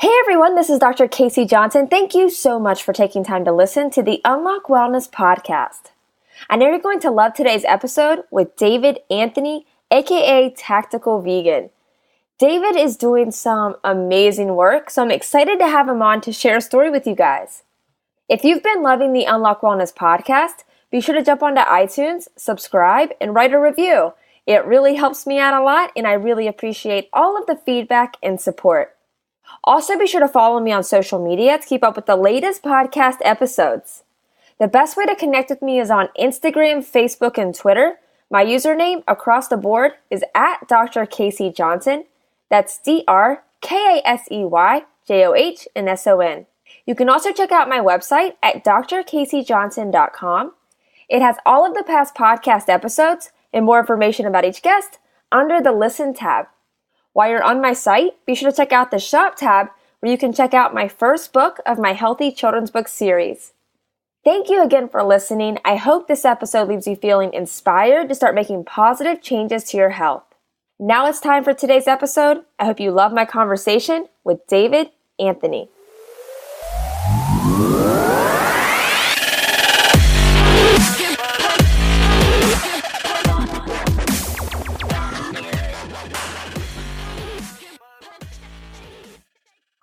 Hey everyone, this is Dr. Casey Johnson. Thank you so much for taking time to listen to the Unlock Wellness podcast. I know you're going to love today's episode with David Anthony, aka Tactical Vegan. David is doing some amazing work, so I'm excited to have him on to share a story with you guys. If you've been loving the Unlock Wellness podcast, be sure to jump onto iTunes, subscribe, and write a review. It really helps me out a lot, and I really appreciate all of the feedback and support. Also, be sure to follow me on social media to keep up with the latest podcast episodes. The best way to connect with me is on Instagram, Facebook, and Twitter. My username across the board is at Dr. Casey Johnson. That's DrKaseyJohnsson. You can also check out my website at drkaseyjohnson.com. It has all of the past podcast episodes and more information about each guest under the Listen tab. While you're on my site, be sure to check out the Shop tab where you can check out my first book of my Healthy Children's Book series. Thank you again for listening. I hope this episode leaves you feeling inspired to start making positive changes to your health. Now it's time for today's episode. I hope you love my conversation with David Anthony.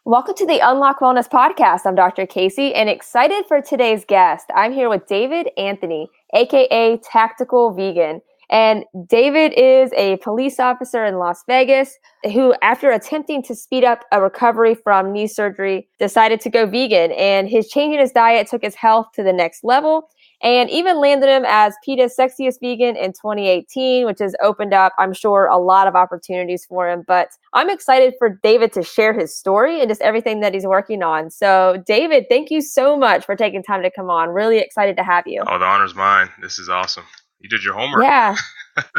Welcome to the Unlock Wellness podcast. I'm Dr. Casey and excited for today's guest. I'm here with David Anthony, aka Tactical Vegan. And David is a police officer in Las Vegas who, after attempting to speed up a recovery from knee surgery, decided to go vegan. And his change in his diet took his health to the next level and even landed him as PETA's Sexiest Vegan in 2018, which has opened up, I'm sure, a lot of opportunities for him. But I'm excited for David to share his story and just everything that he's working on. So, David, thank you so much for taking time to come on. Really excited to have you. Oh, the honor's mine. This is awesome. You did your homework. Yeah.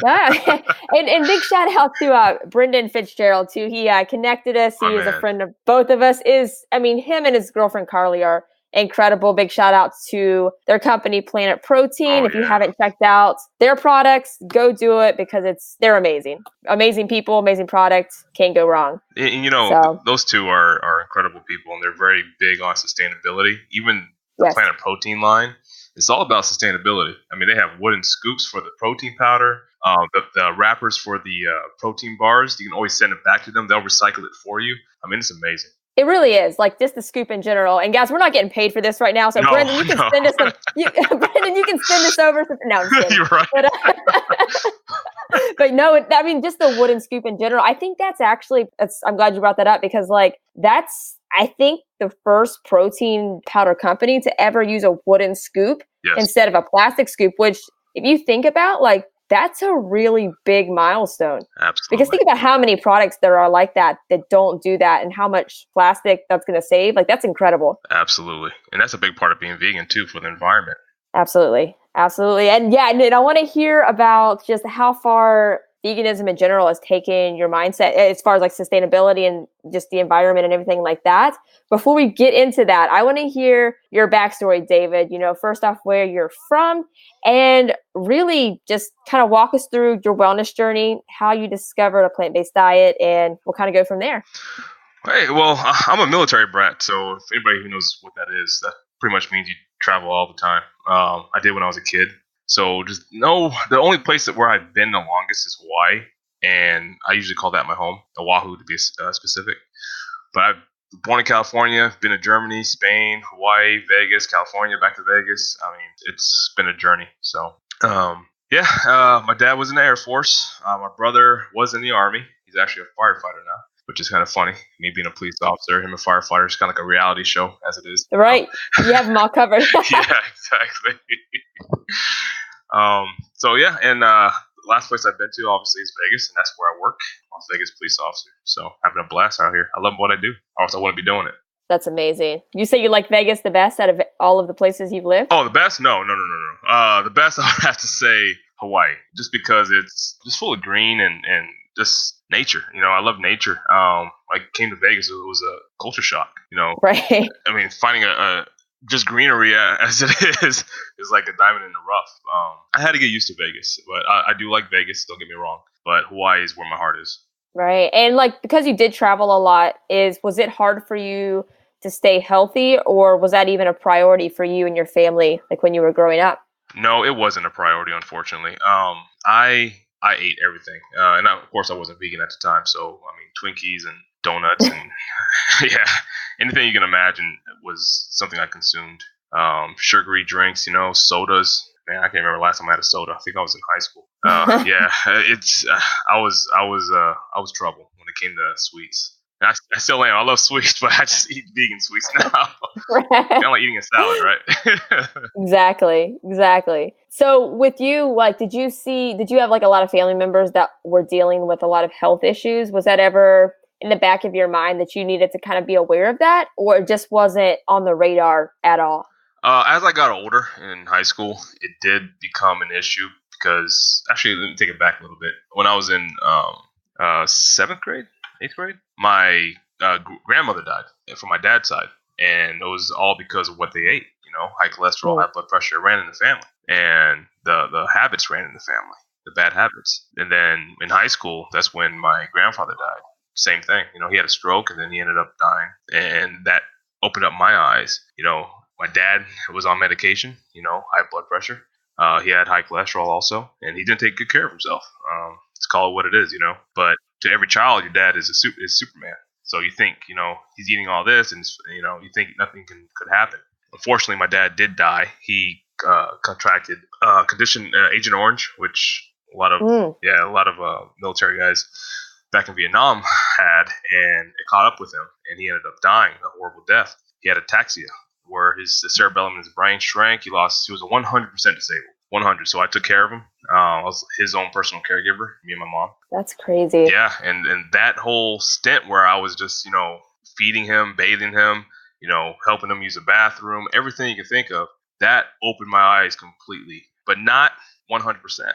Yeah. and big shout out to Brendan Fitzgerald, too. He connected us. He is a friend of both of us. Him and his girlfriend, Carly, are incredible. Big shout out to their company, Planet Protein. If you haven't checked out their products, go do it because they're amazing. Amazing people, amazing products. Can't go wrong. And those two are incredible people, and they're very big on sustainability. Even the Planet Protein line, it's all about sustainability. I mean, they have wooden scoops for the protein powder, the wrappers for the protein bars. You can always send it back to them. They'll recycle it for you. I mean, it's amazing. It really is, like just the scoop in general. And guys, we're not getting paid for this right now. So Brendan, you can send us some. Brendan, you can send us over some. No, I'm kidding. You're right. But no, just the wooden scoop in general. I think that's actually. I'm glad you brought that up because that's I think the first protein powder company to ever use a wooden scoop instead of a plastic scoop. Which, if you think about, that's a really big milestone. Absolutely. Because think about how many products there are like that don't do that and how much plastic that's going to save. That's incredible. Absolutely. And that's a big part of being vegan too for the environment. Absolutely. Absolutely. And I want to hear about just how far veganism in general has taken your mindset as far as sustainability and just the environment and everything like that. Before we get into that, I want to hear your backstory, David. First off, where you're from and really just kind of walk us through your wellness journey, how you discovered a plant-based diet, and we'll kind of go from there. Hey, well, I'm a military brat. So if anybody who knows what that is, that pretty much means you travel all the time. I did when I was a kid. So the only place where I've been the longest is Hawaii, and I usually call that my home, Oahu to be specific. But I've born in California, been to Germany, Spain, Hawaii, Vegas, California, back to Vegas. I mean, it's been a journey. So, my dad was in the Air Force. My brother was in the Army. He's actually a firefighter now, which is kind of funny. Me being a police officer, him a firefighter, is kind of like a reality show as it is. Right. You have them all covered. Yeah, exactly. And the last place I've been to obviously is Vegas, and that's where I work. Las Vegas police officer. So having a blast out here. I love what I do. Or else I wouldn't be doing it. That's amazing. You say you like Vegas the best out of all of the places you've lived? Oh, the best? No. The best I would have to say Hawaii, just because it's just full of green and just nature. I love nature. I came to Vegas, it was a culture shock. Right. I mean, finding a just greenery as it is like a diamond in the rough. I had to get used to Vegas, but I do like Vegas. Don't get me wrong, but Hawaii is where my heart is. Right. And like, because you did travel a lot, was it hard for you to stay healthy, or was that even a priority for you and your family, like when you were growing up? No, it wasn't a priority, unfortunately. I ate everything, of course I wasn't vegan at the time. So I mean, Twinkies and donuts and yeah, anything you can imagine was something I consumed. Sugary drinks, sodas. Man, I can't remember the last time I had a soda. I think I was in high school. Yeah, it's I was trouble when it came to sweets. And I still am. I love sweets, but I just eat vegan sweets now. Kind Right. of like eating a salad, right? Exactly. Exactly. So with you, like, did you have like a lot of family members that were dealing with a lot of health issues? Was that ever in the back of your mind that you needed to kind of be aware of that, or it just wasn't on the radar at all? As I got older in high school, it did become an issue because actually, let me take it back a little bit. When I was in seventh grade, eighth grade, my grandmother died from my dad's side, and it was all because of what they ate. High cholesterol, Mm. high blood pressure ran in the family, and the habits ran in the family, the bad habits. And then in high school, that's when my grandfather died. Same thing. He had a stroke, and then he ended up dying, and that opened up my eyes. My dad was on medication, high blood pressure. He had high cholesterol also, and he didn't take good care of himself. Let's call it what it is. But to every child, your dad is Superman. So you think, he's eating all this, and you think nothing could happen. Unfortunately, my dad did die. He contracted condition Agent Orange, which Mm. a lot of military guys back in Vietnam had, and it caught up with him, and he ended up dying a horrible death. He had ataxia, where the cerebellum in his brain shrank. He was 100% disabled. 100. So I took care of him. I was his own personal caregiver, me and my mom. That's crazy. Yeah, and that whole stint where I was just, feeding him, bathing him, helping him use a bathroom, everything you can think of, that opened my eyes completely, but not 100%,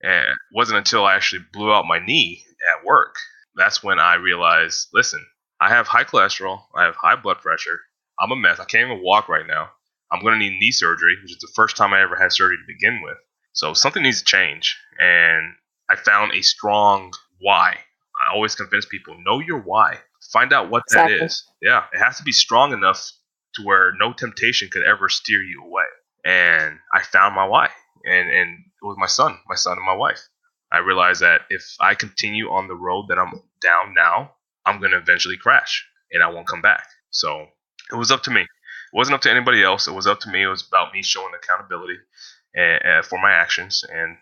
And it wasn't until I actually blew out my knee at work, that's when I realized, listen, I have high cholesterol, I have high blood pressure, I'm a mess, I can't even walk right now. I'm going to need knee surgery, which is the first time I ever had surgery to begin with. So something needs to change. And I found a strong why. I always convince people, know your why. Find out what that Exactly. is. Yeah, it has to be strong enough to where no temptation could ever steer you away. And I found my why. And it was my son and my wife. I realized that if I continue on the road that I'm down now, I'm going to eventually crash and I won't come back. So it was up to me. It wasn't up to anybody else. It was up to me. It was about me showing accountability for my actions. And,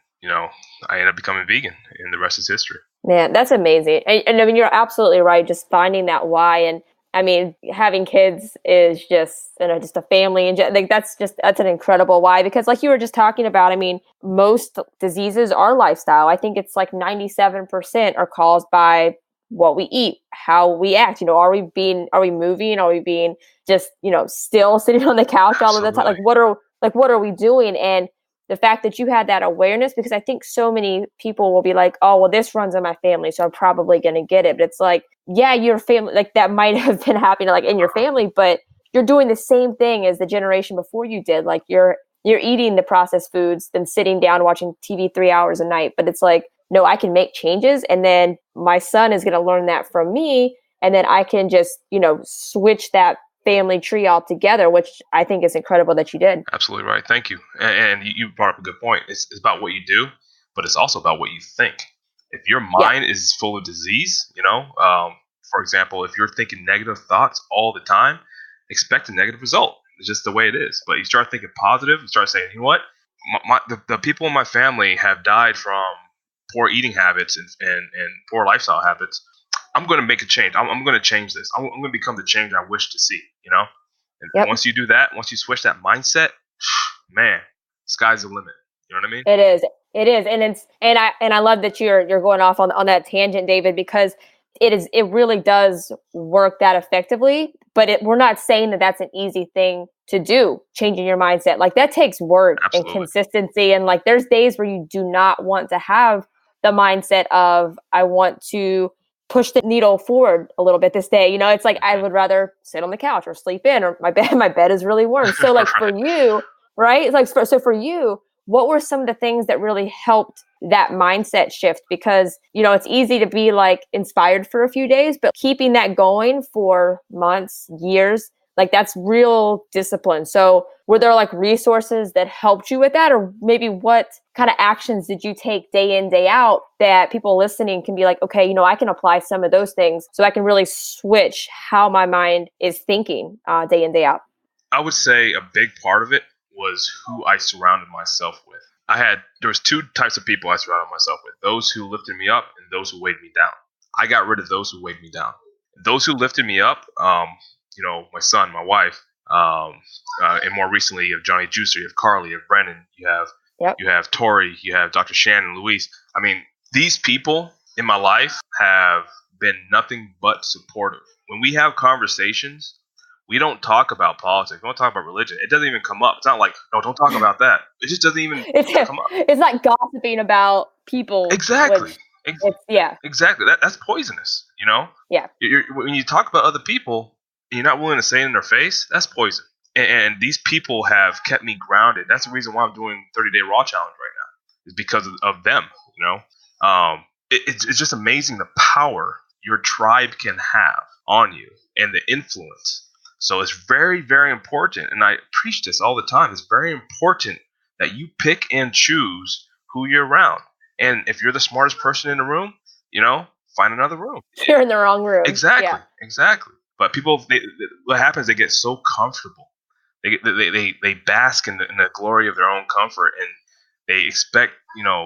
I ended up becoming vegan, and the rest is history. Man, that's amazing. And I mean, you're absolutely right. Just finding that why. And I mean, having kids is just, just a family. And like, that's an incredible why, because like you were just talking about, I mean, most diseases are lifestyle. I think it's like 97% are caused by what we eat, how we act. Are we moving? Are we being just, still sitting on the couch all of the time? Absolutely. What are we doing? And the fact that you had that awareness, because I think so many people will be like, oh, well, this runs in my family, so I'm probably going to get it. But it's like, yeah, your family, like that might have been happening like in your family, but you're doing the same thing as the generation before you did. Like you're eating the processed foods, then sitting down watching TV 3 hours a night. But it's like, no, I can make changes. And then my son is going to learn that from me. And then I can just, switch that family tree altogether, which I think is incredible that you did. Absolutely right. Thank you. And you brought up a good point. It's about what you do, but it's also about what you think. If your Yeah, mind is full of disease, for example, if you're thinking negative thoughts all the time, expect a negative result. It's just the way it is. But you start thinking positive, you start saying, you know what? The people in my family have died from poor eating habits and poor lifestyle habits. I'm going to make a change. I'm going to change this. I'm going to become the change I wish to see. And yep. once you do that, once you switch that mindset, man, sky's the limit. You know what I mean? It is. It is. And I love that you're going off on that tangent, David, because it really does work that effectively, but we're not saying that that's an easy thing to do, changing your mindset. Like that takes work and Absolutely. consistency. And like there's days where you do not want to have the mindset of, I want to push the needle forward a little bit this day. It's like, I would rather sit on the couch or sleep in, or my bed is really warm. So like for Right. you, right? It's like, so for you, what were some of the things that really helped that mindset shift? Because, it's easy to be like inspired for a few days, but keeping that going for months, years, like that's real discipline. So were there like resources that helped you with that? Or maybe what kind of actions did you take day in, day out that people listening can be like, okay, I can apply some of those things so I can really switch how my mind is thinking day in, day out? I would say a big part of it was who I surrounded myself with. There was two types of people I surrounded myself with: those who lifted me up and those who weighed me down. I got rid of those who weighed me down. Those who lifted me up, my son, my wife, and more recently you have Johnny Juicer, you have Carly, you have Brennan, you have Tori, you have Dr. Shannon, Luis. I mean, these people in my life have been nothing but supportive. When we have conversations, we don't talk about politics. We don't talk about religion. It doesn't even come up. It's not like, no, don't talk about that. It just doesn't even come up. It's like gossiping about people. Exactly. Yeah. Exactly. That's poisonous, Yeah. When you talk about other people and you're not willing to say it in their face, that's poison. And these people have kept me grounded. That's the reason why I'm doing 30-day Raw Challenge right now, is because of them, It's just amazing the power your tribe can have on you and the influence. So it's very, very important, and I preach this all the time. It's very important that you pick and choose who you're around. And if you're the smartest person in the room, find another room. You're in the wrong room. Exactly. But people, what happens? They get so comfortable. They bask in the glory of their own comfort, and they expect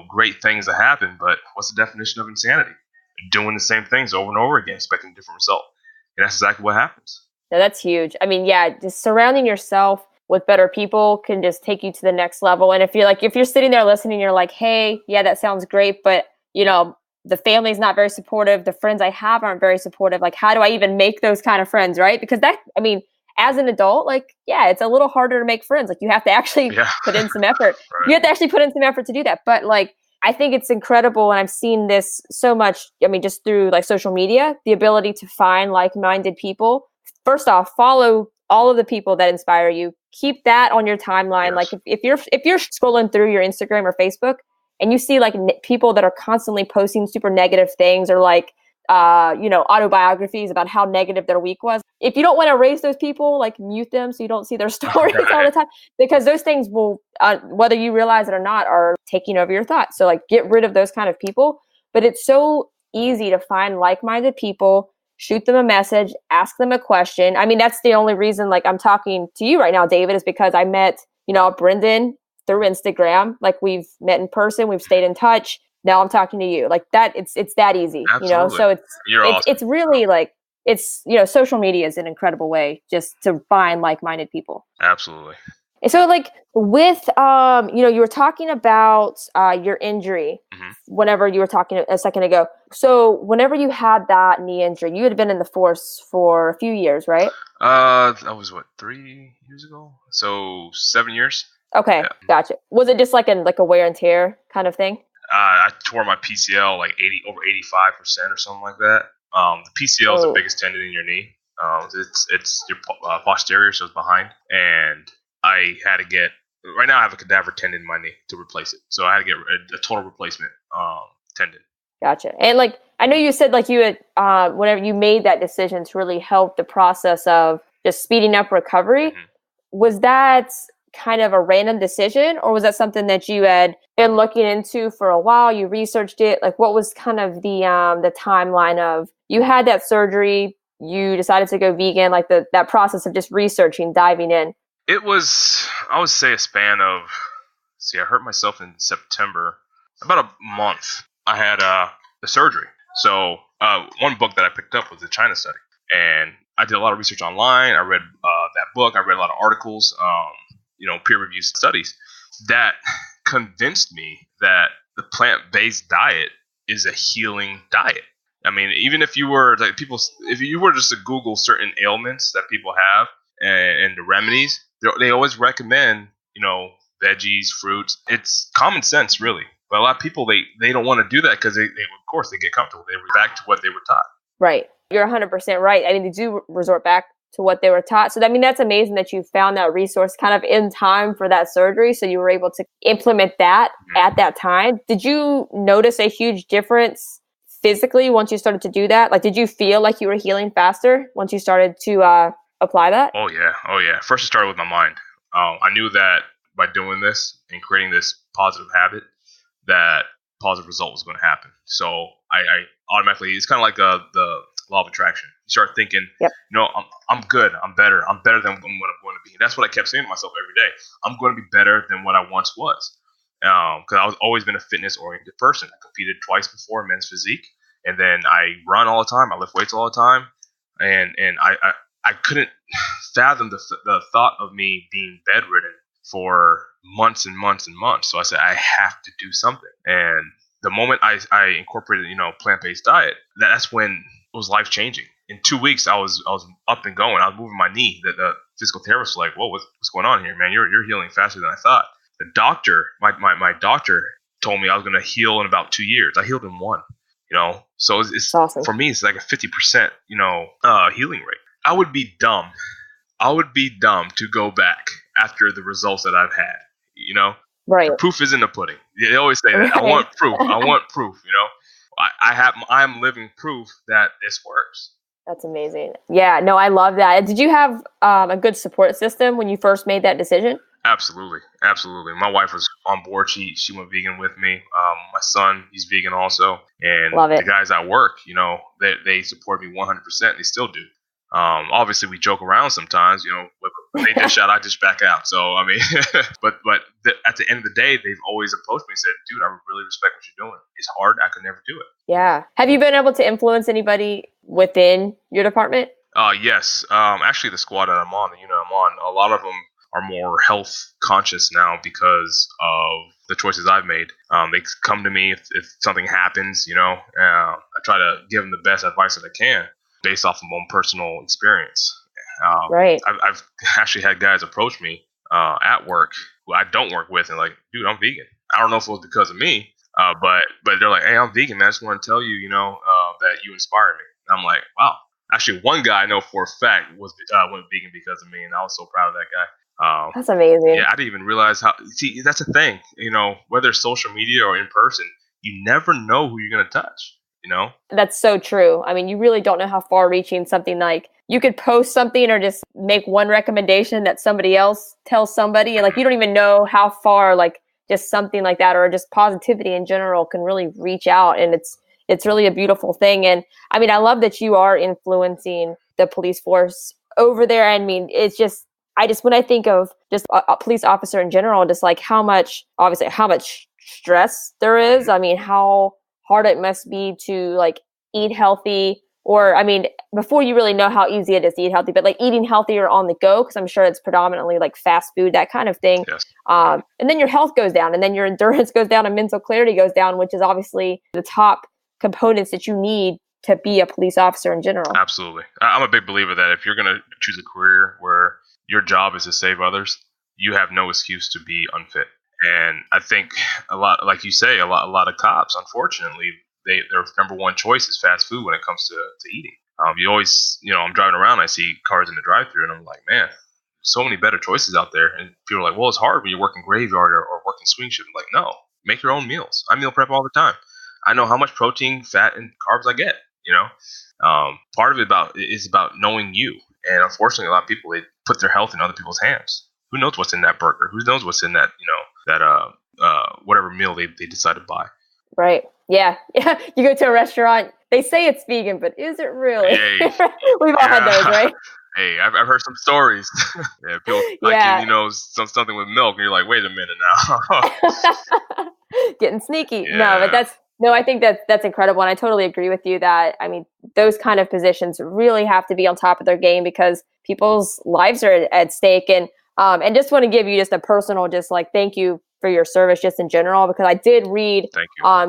great things to happen. But what's the definition of insanity? Doing the same things over and over again, expecting a different result, and that's exactly what happens. No, that's huge. I mean, yeah, just surrounding yourself with better people can just take you to the next level. And if you're sitting there listening, you're like, hey, yeah, that sounds great, but the family's not very supportive. The friends I have aren't very supportive. Like, how do I even make those kind of friends, right? Because as an adult, like, yeah, it's a little harder to make friends. Like, you have to actually put in some effort. Right. You have to actually put in some effort to do that. But like, I think it's incredible. And I've seen this so much, just through like social media, the ability to find like-minded people. First off, follow all of the people that inspire you. Keep that on your timeline. Yes. Like if you're scrolling through your Instagram or Facebook and you see like people that are constantly posting super negative things or like, autobiographies about how negative their week was. If you don't want to raise those people, like mute them so you don't see their stories all the time, because those things will, whether you realize it or not, are taking over your thoughts. So like get rid of those kind of people. But it's so easy to find like-minded people, shoot them a message, ask them a question. I mean, that's the only reason like I'm talking to you right now, David, is because I met, Brendan through Instagram. Like we've met in person, we've stayed in touch. Now I'm talking to you like that. It's that easy, Absolutely. So Awesome. It's really like, it's, social media is an incredible way just to find like-minded people. Absolutely. And so like with, you were talking about your injury whenever you were talking a second ago. So whenever you had that knee injury, you had been in the force for a few years, right? That was 3 years ago? So 7 years. Okay. Yeah. Gotcha. Was it just like a wear and tear kind of thing? I tore my PCL like over 85% or something like that. The PCL is the biggest tendon in your knee. It's your posterior, so it's behind. And I had to get, right now I have a cadaver tendon in my knee to replace it. So I had to get a total replacement tendon. Gotcha. And like, I know you said like you had, whenever you made that decision to really help the process of just speeding up recovery, was that kind of a random decision, or was that something that you had been looking into for a while? You researched it. Like, what was kind of the timeline of you had that surgery, you decided to go vegan, like that process of just researching, diving in? It was, I would say, a span of, I hurt myself in September. About a month, I had the surgery. So one book that I picked up was the China study, and I did a lot of research online. I read that book. I read a lot of articles. Peer-reviewed studies that convinced me that the plant-based diet is a healing diet. I mean, even if you were like if you were just to Google certain ailments that people have and the remedies, they always recommend, veggies, fruits. It's common sense, really. But a lot of people, they don't want to do that because they of course, they get comfortable. They revert back to what they were taught. Right. You're 100% right. I mean, they do resort back to what they were taught. So, I mean, that's amazing that you found that resource kind of in time for that surgery. So you were able to implement that at that time. Did you notice a huge difference physically once you started to do that? Like, did you feel like you were healing faster once you started to apply that? Oh yeah. First, it started with my mind. I knew that by doing this and creating this positive habit, that positive result was going to happen. So I automatically, it's kind of like the law of attraction. You start thinking, Yep. I'm good. I'm better than what I'm going to be. And that's what I kept saying to myself every day. I'm going to be better than what I once was. Because I was always been a fitness oriented person. I competed twice before in men's physique, and then I run all the time. I lift weights all the time, and I couldn't fathom the thought of me being bedridden for months and months and months. So I said, I have to do something. And the moment I incorporated, plant-based diet, that's when it was life-changing. In 2 weeks, I was up and going. I was moving my knee. The physical therapist was like, whoa, what's going on here, man? You're healing faster than I thought. The doctor, my doctor told me I was going to heal in about 2 years. I healed in one, So it's awesome. For me, it's like a 50%, healing rate. I would be dumb to go back after the results that I've had, Right. The proof is in the pudding. They always say that. Right. I want proof, I am living proof that this works. That's amazing. Yeah, no, I love that. Did you have a good support system when you first made that decision? Absolutely. My wife was on board. She went vegan with me. My son, he's vegan also. And the guys at work, they support me 100%. They still do. Obviously we joke around sometimes, when they dish out, I dish back out. So, I mean, but at the end of the day, they've always approached me and said, dude, I really respect what you're doing. It's hard. I could never do it. Yeah. Have you been able to influence anybody within your department? Yes. Actually the squad that I'm on, the unit I'm on, a lot of them are more health conscious now because of the choices I've made. They come to me if something happens, I try to give them the best advice that I can, based off of my own personal experience. Right. I've actually had guys approach me at work who I don't work with and like, dude, I'm vegan. I don't know if it was because of me, but they're like, hey, I'm vegan, man. I just want to tell you, that you inspire me. And I'm like, wow. Actually, one guy I know for a fact went vegan because of me, and I was so proud of that guy. That's amazing. Yeah, I didn't even realize how. See, that's the thing. Whether it's social media or in person, you never know who you're gonna touch. That's so true. I mean, you really don't know how far-reaching something like you could post something or just make one recommendation that somebody else tells somebody, and like you don't even know how far like just something like that or just positivity in general can really reach out, and it's really a beautiful thing. And I mean, I love that you are influencing the police force over there. I mean, it's just when I think of just a police officer in general, just like how much stress there is. I mean, how hard it must be to like eat healthy, or I mean, before you really know how easy it is to eat healthy, but like eating healthier on the go, because I'm sure it's predominantly like fast food, that kind of thing. Yes. And then your health goes down, and then your endurance goes down, and mental clarity goes down, which is obviously the top components that you need to be a police officer in general. Absolutely. I'm a big believer that if you're going to choose a career where your job is to save others, you have no excuse to be unfit. And I think a lot, like you say, a lot of cops, unfortunately, their number one choice is fast food when it comes to eating. You always, I'm driving around, I see cars in the drive-thru, and I'm like, man, so many better choices out there. And people are like, well, it's hard when you're working graveyard or working swing shift. I'm like, no, make your own meals. I meal prep all the time. I know how much protein, fat, and carbs I get. Part of it is about knowing you. And unfortunately, a lot of people, they put their health in other people's hands. Who knows what's in that burger? Who knows what's in that, whatever meal they decide to buy. Right. Yeah. You go to a restaurant, they say it's vegan, but is it really? Hey, we've all had those, right? Hey, I've heard some stories. Yeah, people liking, something with milk, and you're like, wait a minute now. Getting sneaky. Yeah. I think that's incredible. And I totally agree with you that, I mean, those kind of positions really have to be on top of their game because people's lives are at stake. And just want to give you just a personal, just like, thank you for your service just in general, because I did read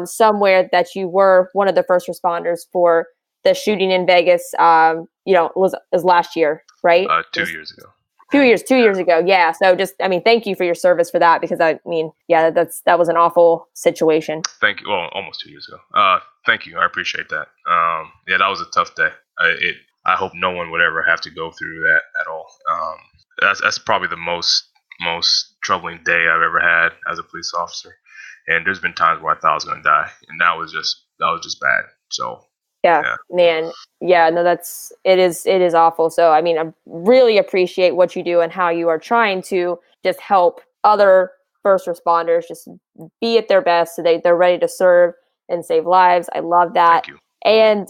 somewhere that you were one of the first responders for the shooting in Vegas, was last year, right? 2 years ago. 2 years ago. Yeah. So just, I mean, thank you for your service for that, because I mean, yeah, that was an awful situation. Thank you. Well, almost 2 years ago. Thank you. I appreciate that. Yeah, that was a tough day. I hope no one would ever have to go through that at all. That's probably the most troubling day I've ever had as a police officer. And there's been times where I thought I was gonna die, and that was just bad. So Yeah, yeah, man. Yeah, no, it is awful. So, I mean, I really appreciate what you do and how you are trying to just help other first responders just be at their best so they're ready to serve and save lives. I love that. thank you. And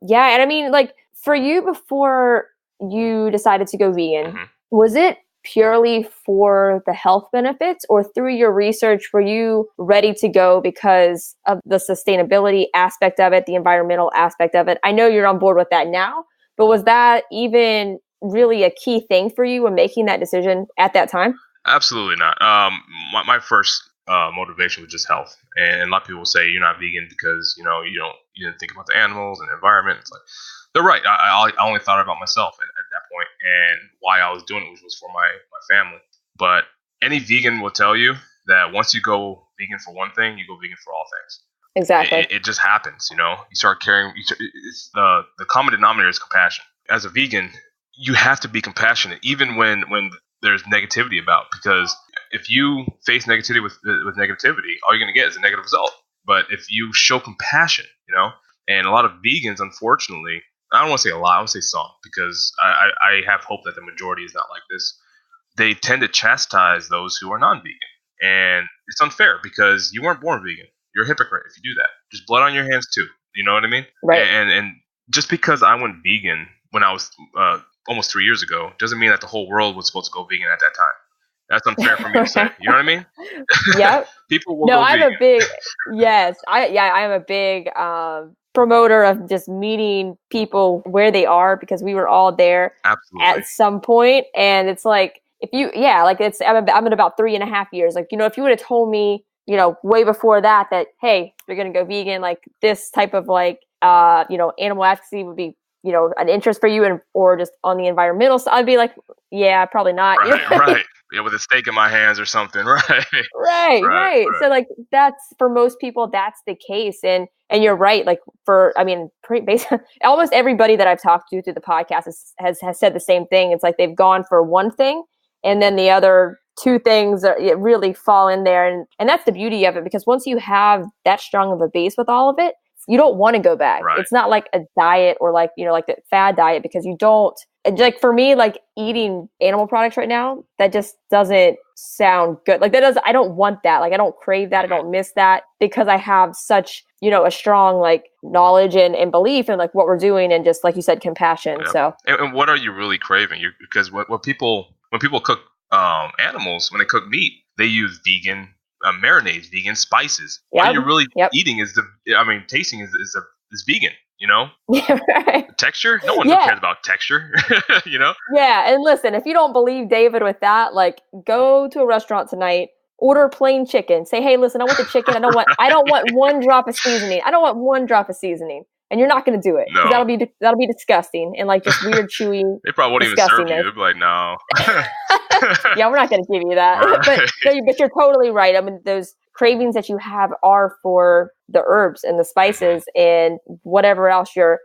yeah, and I mean, like for you before you decided to go vegan, hmm was it purely for the health benefits, or through your research were you ready to go because of the sustainability aspect of it, the environmental aspect of it? I know you're on board with that now, but was that even really a key thing for you when making that decision at that time? Absolutely not. My first motivation was just health, and a lot of people will say you're not vegan because you didn't think about the animals and the environment. It's like they're right. I only thought about myself at that point, and why I was doing it was for my family. But any vegan will tell you that once you go vegan for one thing, you go vegan for all things. Exactly. It just happens, You start caring. It's the common denominator is compassion. As a vegan, you have to be compassionate, even when there's negativity about. Because if you face negativity with negativity, all you're gonna get is a negative result. But if you show compassion, and a lot of vegans, unfortunately, I don't want to say a lot, I want to say some, because I have hope that the majority is not like this. They tend to chastise those who are non-vegan, and it's unfair because you weren't born vegan. You're a hypocrite if you do that. There's blood on your hands too. You know what I mean? Right. And just because I went vegan when I was almost 3 years ago doesn't mean that the whole world was supposed to go vegan at that time. That's unfair for me to say. You know what I mean? Yep. People will No, go I'm vegan. a big yes. I am a big promoter of just meeting people where they are, because we were all there Absolutely. at some point, and it's like if you like I'm at about 3.5 years. Like, if you would have told me way before that hey, you're gonna go vegan, like this type of like animal advocacy would be an interest for you, and or just on the environmental side, I'd be like, yeah, probably not. Right, right. Yeah, with a steak in my hands or something. Right. Right, Right, right. right. So like that's for most people, that's the case, and you're right. Like I mean, almost everybody that I've talked to through the podcast has said the same thing. It's like they've gone for one thing, and then the other two things it really fall in there, and that's the beauty of it, because once you have that strong of a base with all of it, you don't want to go back. Right. It's not like a diet or like like the fad diet, because you don't. Like for me, like eating animal products right now, that just doesn't sound good. Like I don't want that. Like I don't crave that. I don't miss that, because I have such, a strong like knowledge and belief in like what we're doing, and just like you said, compassion. Yeah. So And what are you really craving? Because when people cook animals, when they cook meat, they use vegan marinades, vegan spices. All yeah, you're really yep. eating tasting is vegan. Yeah, right. The texture, no one Yeah. cares about texture. Yeah, and listen, if you don't believe David with that, like go to a restaurant tonight, order plain chicken. Say, "Hey, listen, I want the chicken. I don't want one drop of seasoning. I don't want one drop of seasoning." And you're not going to do it, because No. that'll be disgusting and like just weird, chewy They probably won't even serve you. disgustingness. They'd be like, no. Yeah, we're not going to give you that. Right. but you're totally right. I mean, those cravings that you have are for the herbs and the spices and whatever else you're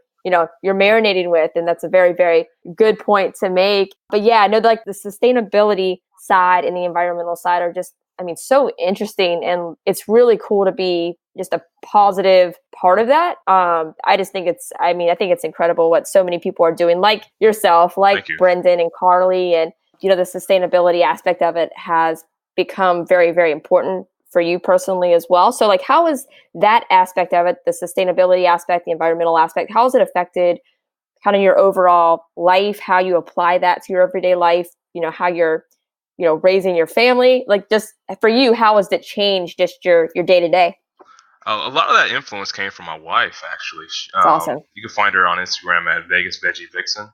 marinating with, and that's a very, very good point to make. But yeah, I know like the sustainability side and the environmental side are just, I mean, so interesting, and it's really cool to be just a positive part of that. I just think I think it's incredible what so many people are doing, like yourself, like you. Brendan and Carly, and the sustainability aspect of it has become very, very important for you personally as well. So like, how is that aspect of it, the sustainability aspect, the environmental aspect, how has it affected kind of your overall life, how you apply that to your everyday life, how you're, raising your family? Like just for you, how has it changed just your day to day? A lot of that influence came from my wife, actually. It's awesome. You can find her on Instagram at Vegas Veggie Vixen,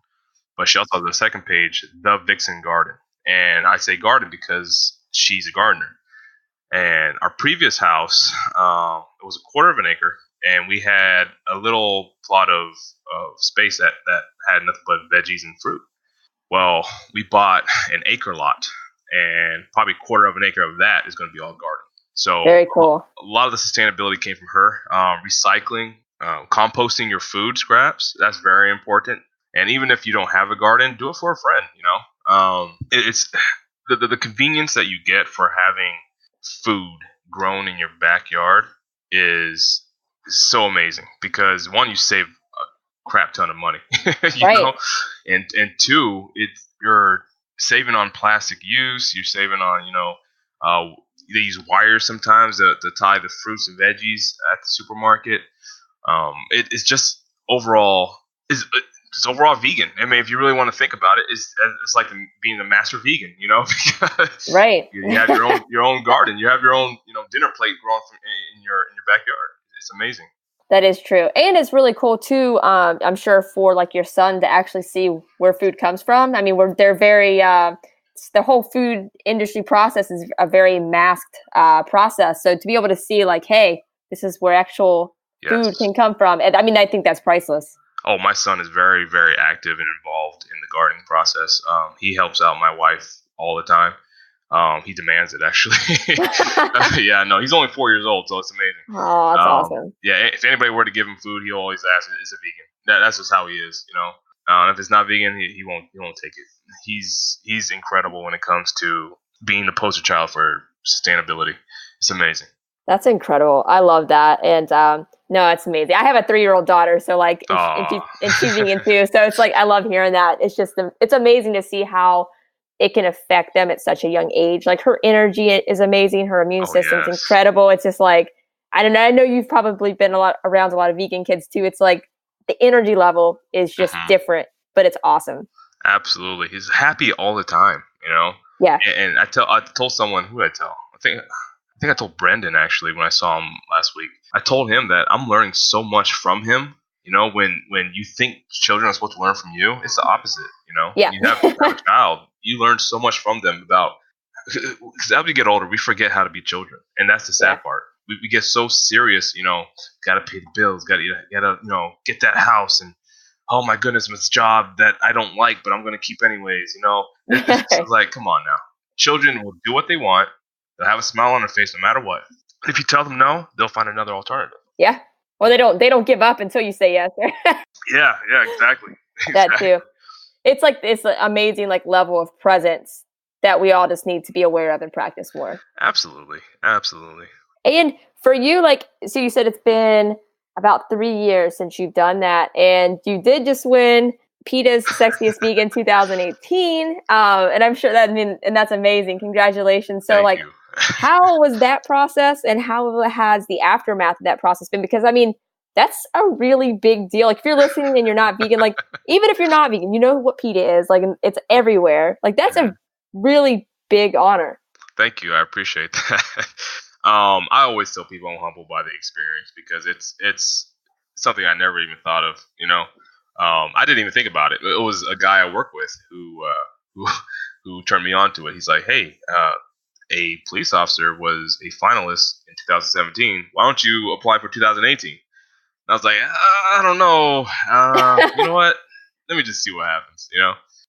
but she also has a second page, The Vixen Garden. And I say garden because she's a gardener. And our previous house, it was a quarter of an acre, and we had a little plot of space that had nothing but veggies and fruit. Well, we bought an acre lot, and probably a quarter of an acre of that is going to be all garden. So Very cool. a lot of the sustainability came from her. Recycling, composting your food scraps, that's very important. And even if you don't have a garden, do it for a friend. It's the convenience that you get for having food grown in your backyard is so amazing because one, you save a crap ton of money, Right. and two, you're saving on plastic use. You're saving on they use wires sometimes to tie the fruits and veggies at the supermarket. It's just overall is it's overall vegan. I mean, if you really want to think about it, it's like being the master vegan, because Right. you have your own garden, you have your own dinner plate grown in your backyard. It's amazing. That is true. And it's really cool too, I'm sure for like your son to actually see where food comes from. I mean, they're very, the whole food industry process is a very masked process. So to be able to see like, hey, this is where actual food Yes. can come from. And I mean, I think that's priceless. Oh, my son is very, very active and involved in the gardening process. He helps out my wife all the time. He demands it, actually. Yeah, no, he's only 4 years old, so it's amazing. Oh, that's awesome. Yeah, if anybody were to give him food, he'll always ask, "Is it vegan?" That's just how he is. If it's not vegan, he won't take it. He's incredible when it comes to being the poster child for sustainability. It's amazing. That's incredible. I love that. And no, it's amazing. I have a 3-year-old daughter, so like, and she's vegan too. So it's like I love hearing that. It's just it's amazing to see how it can affect them at such a young age. Like her energy is amazing. Her immune system's incredible. It's just like I don't know. I know you've probably been around a lot of vegan kids too. It's like the energy level is just different, but it's awesome. Absolutely, he's happy all the time. Yeah. And I told someone, who did I tell? I think I told Brendan actually when I saw him last week. I told him that I'm learning so much from him. When you think children are supposed to learn from you, it's the opposite. Yeah. When you have a child, you learn so much from them about. Because as we get older, we forget how to be children, and that's the sad part. We get so serious. Got to pay the bills, got to get that house, and oh my goodness, it's a job that I don't like, but I'm going to keep anyways. It's like, come on now. Children will do what they want. They'll have a smile on their face no matter what. If you tell them no, they'll find another alternative. Yeah. Or they don't give up until you say yes. Yeah, exactly. That too. It's like this amazing like level of presence that we all just need to be aware of and practice more. Absolutely. And for you, like, so you said it's been about 3 years since you've done that, and you did just win PETA's Sexiest Vegan 2018, and I'm sure and that's amazing. Congratulations. So, Thank you. How was that process, and how has the aftermath of that process been? Because I mean, that's a really big deal. Like, if you're listening and you're not vegan, like, even if you're not vegan, you know what PETA is. Like, it's everywhere. Like, that's a really big honor. Thank you. I appreciate that. I always tell people I'm humbled by the experience because it's something I never even thought of. I didn't even think about it. It was a guy I work with who turned me on to it. He's like, "Hey, a police officer was a finalist in 2017. Why don't you apply for 2018?" And I was like, I don't know. You know what? Let me just see what happens.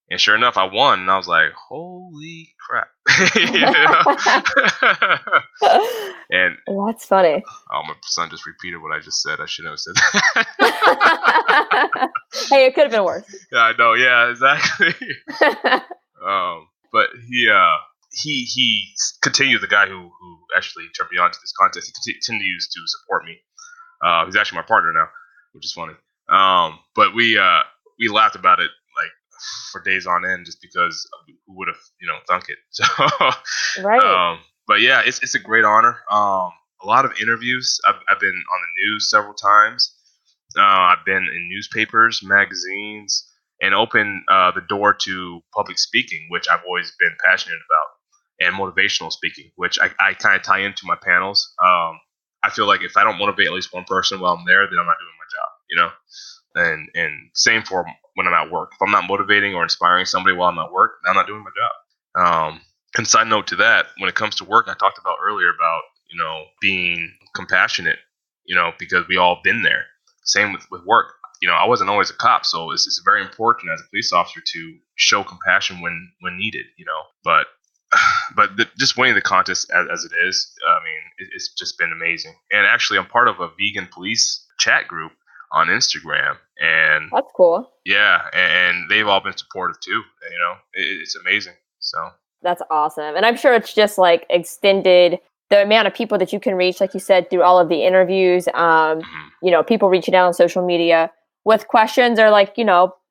And sure enough, I won, and I was like, "Holy crap!" And that's funny. Oh, my son just repeated what I just said. I shouldn't have said that. Hey, it could have been worse. Yeah, I know. Yeah, exactly. But he continued. The guy who actually turned me on to this contest, he continues to support me. He's actually my partner now, which is funny. But we laughed about it like for days on end, just because who would have thunk it. So right. But yeah, it's a great honor. A lot of interviews. I've been on the news several times. I've been in newspapers, magazines, and opened the door to public speaking, which I've always been passionate about, and motivational speaking, which I kind of tie into my panels. I feel like if I don't motivate at least one person while I'm there, then I'm not doing my job, And same for when I'm at work. If I'm not motivating or inspiring somebody while I'm at work, then I'm not doing my job. And side note to that, when it comes to work, I talked about earlier about being compassionate, because we all been there. Same with work. I wasn't always a cop, so it's very important as a police officer to show compassion when needed. But just winning the contest as it is, I mean, it's just been amazing. And actually, I'm part of a vegan police chat group on Instagram, and That's cool. yeah, and they've all been supportive too. It's amazing. So That's awesome. And I'm sure it's just like extended the amount of people that you can reach, like you said, through all of the interviews, mhm, people reaching out on social media with questions or like,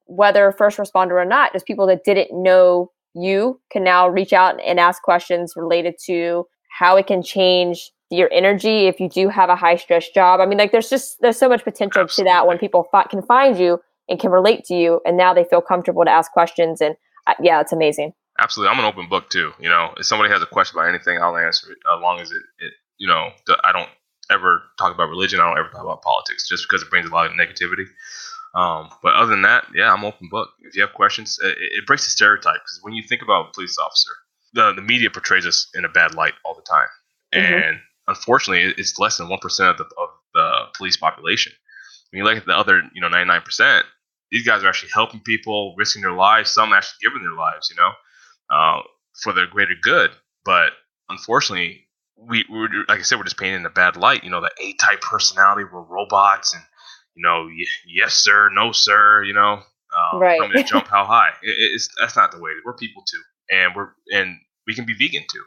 whether first responder or not, just people that didn't know you can now reach out and ask questions related to how it can change your energy if you do have a high stress job. I mean, like there's so much potential to that when absolutely. people can find you and can relate to you, and now they feel comfortable to ask questions. And yeah, it's amazing. Absolutely, I'm an open book too. If somebody has a question about anything, I'll answer it. As long as I don't ever talk about religion. I don't ever talk about politics, just because it brings a lot of negativity. But other than that, yeah, I'm open book. If you have questions, it breaks the stereotype because when you think about a police officer, the media portrays us in a bad light all the time, Hmm. and unfortunately, it's less than 1% of the police population. When you look at the other, 99%, these guys are actually helping people, risking their lives. Some actually giving their lives. Uh, for the greater good. But unfortunately, we're like I said, we're just painted in a bad light. The A-type personality, we're robots, and yes sir, no sir. Right. Tell me to jump how high. That's not the way. We're people too, and we can be vegan too.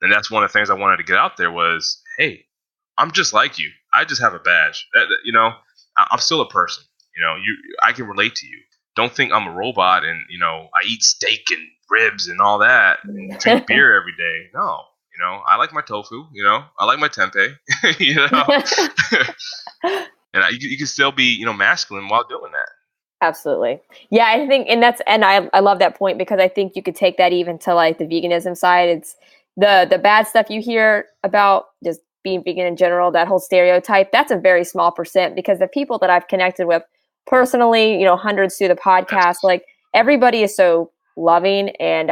And that's one of the things I wanted to get out there was, hey, I'm just like you. I just have a badge. I'm still a person. I can relate to you. Don't think I'm a robot and I eat steak and ribs and all that and drink beer every day. No, I like my tofu. I like my tempeh. you know, and you can still be masculine while doing that. Absolutely. Yeah, I think, and I love that point because I think you could take that even to like the veganism side. It's the bad stuff you hear about just being vegan in general, that whole stereotype, that's a very small percent because the people that I've connected with personally, hundreds through the podcast, Yes. like everybody is so loving and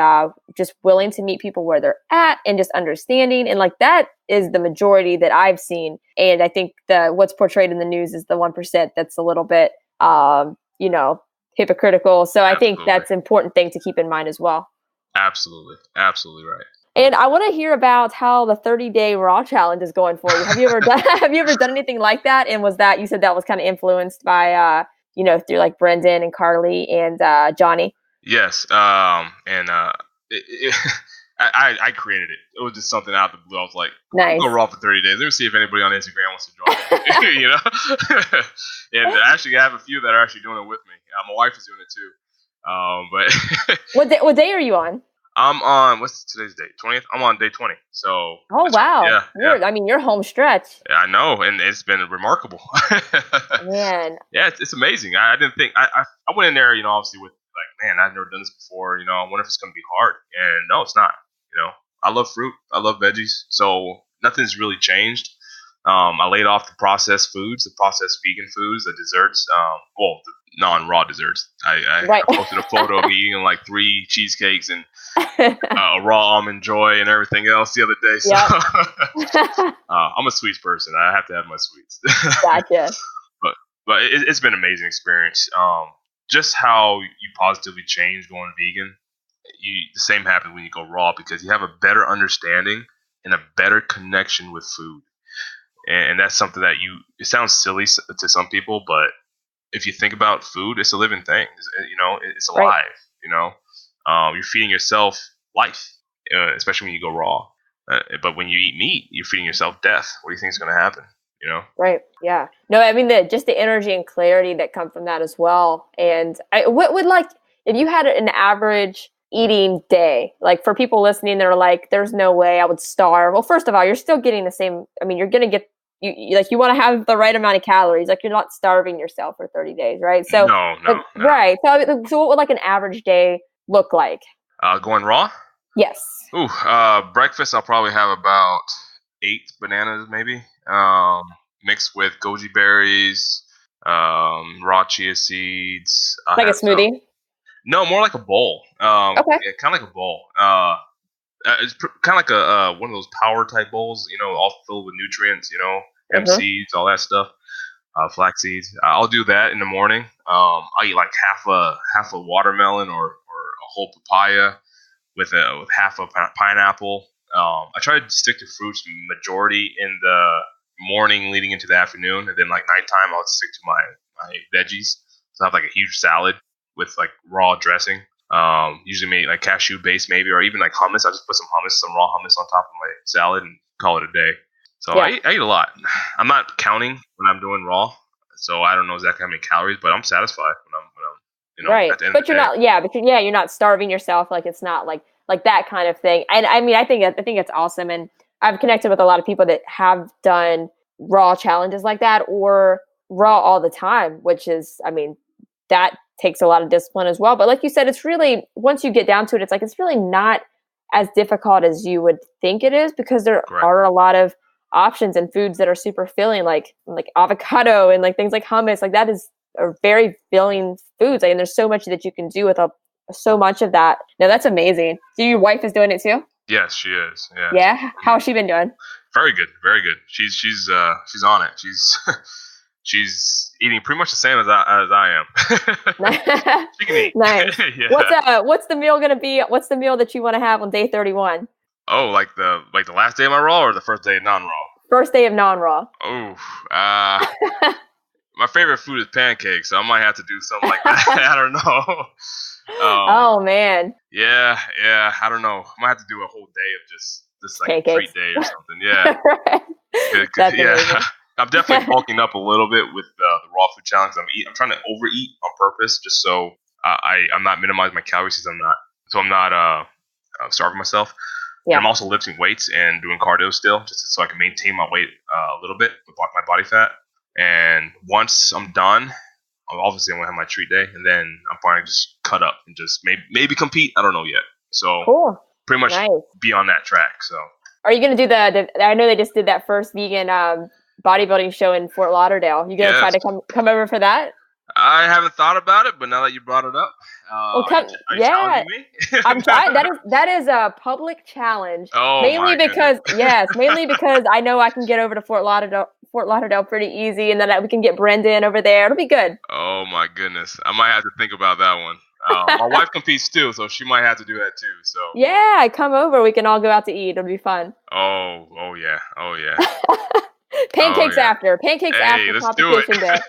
just willing to meet people where they're at and just understanding. And like that is the majority that I've seen. And I think what's portrayed in the news is the 1% that's a little bit hypocritical. So I think Absolutely. that's an important thing to keep in mind as well. Absolutely. Absolutely right. And I want to hear about how the 30-day raw challenge is going for you. Have you ever done have you ever done anything like that? And was that, you said that was kind of influenced by through like Brendan and Carly and Johnny? Yes. And it, it, I created it. It was just something out of the blue. I was like, I'm gonna go Nice. raw for 30 days. Let me see if anybody on Instagram wants to join me. And actually, I have a few that are actually doing it with me. My wife is doing it too. But What day are you on? I'm on what's today's date? 20th. I'm on day 20. So Oh wow. yeah, yeah, You're home stretch. yeah. I know, and it's been remarkable. Man. Yeah, it's amazing. I didn't think I went in there, obviously with like, man, I've never done this before. I wonder if it's gonna be hard. And no, it's not. I love fruit. I love veggies. So nothing's really changed. I laid off the processed foods, the processed vegan foods, the desserts. The non-raw desserts. Right. I posted a photo of me eating like 3 cheesecakes and a raw almond joy and everything else the other day. So Yep. I'm a sweets person. I have to have my sweets. Gotcha. but it's been an amazing experience. Just how you positively change going vegan. The same happens when you go raw because you have a better understanding and a better connection with food. And that's something that it sounds silly to some people, but if you think about food, it's a living thing. It's Right. alive. You're feeding yourself life, especially when you go raw. But when you eat meat, you're feeding yourself death. What do you think is going to happen? Right. Yeah. No, I mean just the energy and clarity that come from that as well. And what would like if you had an average eating day, like for people listening that are like, there's no way I would starve. Well, first of all, you're still getting the same. I mean, you're gonna get you want to have the right amount of calories. Like you're not starving yourself for 30 days, right? So, No, no, no. right. So what would like an average day look like? Going raw. Yes. Ooh, breakfast. I'll probably have about 8 bananas, maybe, mixed with goji berries, raw chia seeds. I Like a have some. smoothie. No, more like a bowl. Okay. Yeah, kind of like a bowl. It's kind of like a one of those power type bowls. All filled with nutrients. Hemp Mm-hmm. seeds, all that stuff. Flax seeds. I'll do that in the morning. I'll eat like half a watermelon or a whole papaya with half a pineapple. I try to stick to fruits majority in morning leading into the afternoon, and then like nighttime I'll stick to my veggies. So I have like a huge salad with like raw dressing. Usually made like cashew based maybe, or even like hummus. I just put some raw hummus on top of my salad and call it a day. So Yeah. I eat a lot. I'm not counting when I'm doing raw, so I don't know exactly how many calories, but I'm satisfied when I'm Right. at the end But of the you're day. not, yeah, but you're not starving yourself. Like it's not like that kind of thing. And I mean, I think it's awesome. And I've connected with a lot of people that have done raw challenges like that or raw all the time, which is, I mean, that takes a lot of discipline as well. But like you said, it's really, once you get down to it, it's like, it's really not as difficult as you would think it is because there Correct. are a lot of options and foods that are super filling, like avocado and like things like hummus. Like that is a very filling foods. Like, and there's so much that you can do with so much of that. No, that's amazing. So your wife is doing it too? Yes, she is. Yeah. Yeah. How's she been doing? Very good. Very good. She's on it. She's eating pretty much the same as I am. She can eat. Nice. Yeah. What's the meal gonna be? What's the meal that you want to have on day 31? Oh, like the last day of my raw or the first day of non-raw? First day of non-raw. Oh, my favorite food is pancakes, so I might have to do something like that. I don't know. Oh man. Yeah. I don't know. I might have to do a whole day of just like pancakes. a treat day or something. Yeah. Right. That's amazing. I'm definitely bulking up a little bit with the raw food challenge. I'm trying to overeat on purpose, just so I'm not minimizing my calories. I'm not starving myself. Yeah. And I'm also lifting weights and doing cardio still, just so I can maintain my weight a little bit with my body fat. And once I'm done, obviously I'm gonna have my treat day, and then I'm planning to just cut up and just maybe compete. I don't know yet. So cool. Pretty much nice. Be on that track. So are you gonna do I know they just did that first vegan bodybuilding show in Fort Lauderdale. You gonna try to come over for that? I haven't thought about it, but now that you brought it up, well, are you challenging me? I'm trying. That is a public challenge. Oh, mainly because mainly because I know I can get over to Fort Lauderdale pretty easy, and then we can get Brendan over there. It'll be good. Oh my goodness, I might have to think about that one. My wife competes too, so she might have to do that too. So yeah, come over. We can all go out to eat. It'll be fun. Oh yeah. Pancakes after competition day.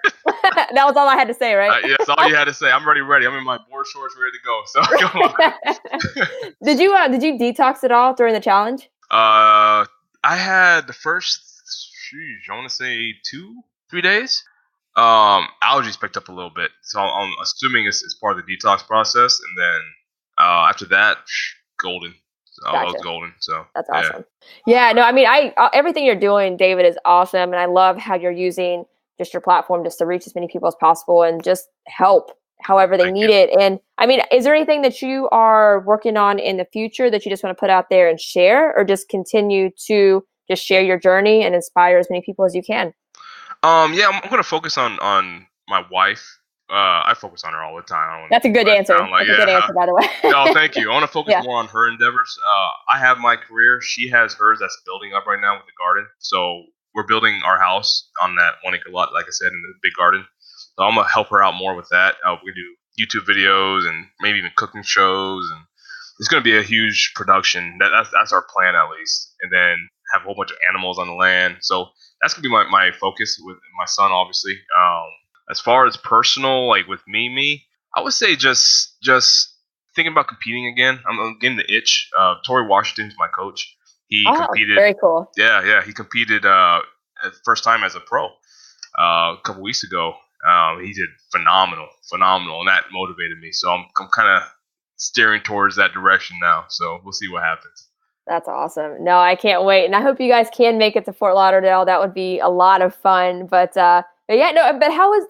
That was all I had to say, right? Yeah, that's all you had to say. I'm ready. I'm in my board shorts, ready to go. So come on. Did you detox at all during the challenge? I had the first, I want to say 2-3 days. Allergies picked up a little bit, so I'm assuming it's part of the detox process, and then after that, golden. Gotcha. I was golden, so that's awesome. Yeah, no, I mean, everything you're doing, David, is awesome, and I love how you're using just your platform just to reach as many people as possible and just help however they need it. And I mean, is there anything that you are working on in the future that you just want to put out there and share, or just continue to just share your journey and inspire as many people as you can? Yeah, I'm going to focus on my wife. I focus on her all the time. That's a good answer. That's a good answer, by the way. No, thank you. I want to focus more on her endeavors. I have my career. She has hers that's building up right now with the garden. So we're building our house on that 1-acre lot, like I said, in the big garden. So I'm going to help her out more with that. We do YouTube videos and maybe even cooking shows. And it's going to be a huge production. That's our plan, at least. And then have a whole bunch of animals on the land. So that's going to be my focus with my son, obviously. As far as personal, like with me, I would say just thinking about competing again. I'm getting the itch. Torrey Washington's my coach. He competed. Very cool. Yeah. He competed first time as a pro a couple weeks ago. He did phenomenal, and that motivated me. So I'm kind of steering towards that direction now. So we'll see what happens. That's awesome. No, I can't wait. And I hope you guys can make it to Fort Lauderdale. That would be a lot of fun. But how is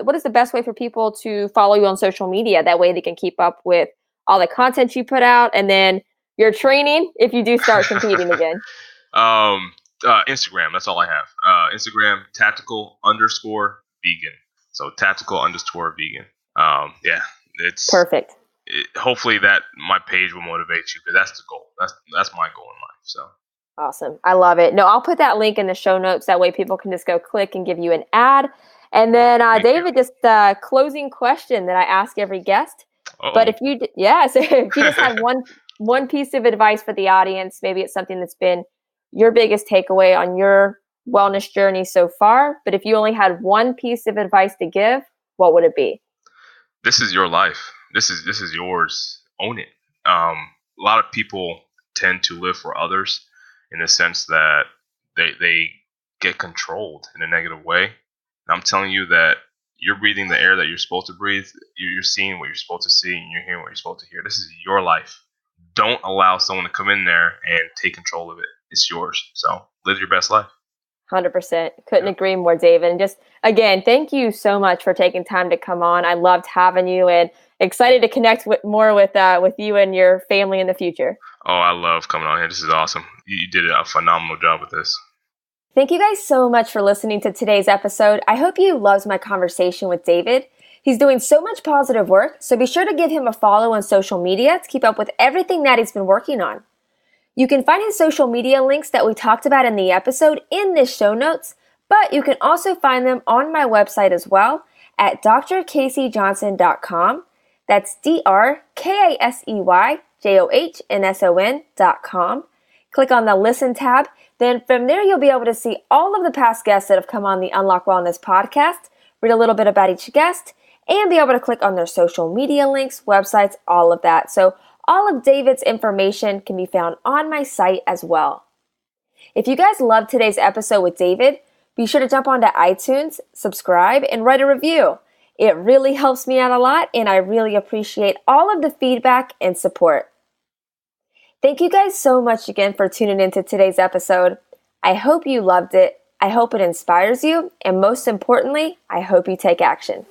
what is the best way for people to follow you on social media? That way they can keep up with all the content you put out, and then your training if you do start competing again. Instagram. That's all I have. Instagram, tactical_vegan. So tactical_vegan. Yeah, it's perfect. Hopefully that my page will motivate you, because that's the goal. That's my goal in life. So awesome. I love it. No, I'll put that link in the show notes. That way people can just go click and give you an ad. And then David, just a closing question that I ask every guest. Uh-oh. But if you just had one piece of advice for the audience, maybe it's something that's been your biggest takeaway on your wellness journey so far, but if you only had one piece of advice to give, what would it be? This is your life. This is yours. Own it. A lot of people tend to live for others in the sense that they get controlled in a negative way. And I'm telling you that you're breathing the air that you're supposed to breathe. You're seeing what you're supposed to see, and you're hearing what you're supposed to hear. This is your life. Don't allow someone to come in there and take control of it. It's yours. So live your best life. 100%. Couldn't agree more, David. And just, again, thank you so much for taking time to come on. I loved having you and excited to connect more with you and your family in the future. Oh, I love coming on here. This is awesome. You did a phenomenal job with this. Thank you guys so much for listening to today's episode. I hope you loved my conversation with David. He's doing so much positive work, so be sure to give him a follow on social media to keep up with everything that he's been working on. You can find his social media links that we talked about in the episode in the show notes, but you can also find them on my website as well at drkaseyjohnson.com. That's drkaseyjohnson.com. Click on the Listen tab. Then from there, you'll be able to see all of the past guests that have come on the Unlock Wellness podcast, read a little bit about each guest, and be able to click on their social media links, websites, all of that. So all of David's information can be found on my site as well. If you guys loved today's episode with David, be sure to jump onto iTunes, subscribe, and write a review. It really helps me out a lot, and I really appreciate all of the feedback and support. Thank you guys so much again for tuning into today's episode. I hope you loved it. I hope it inspires you, and most importantly, I hope you take action.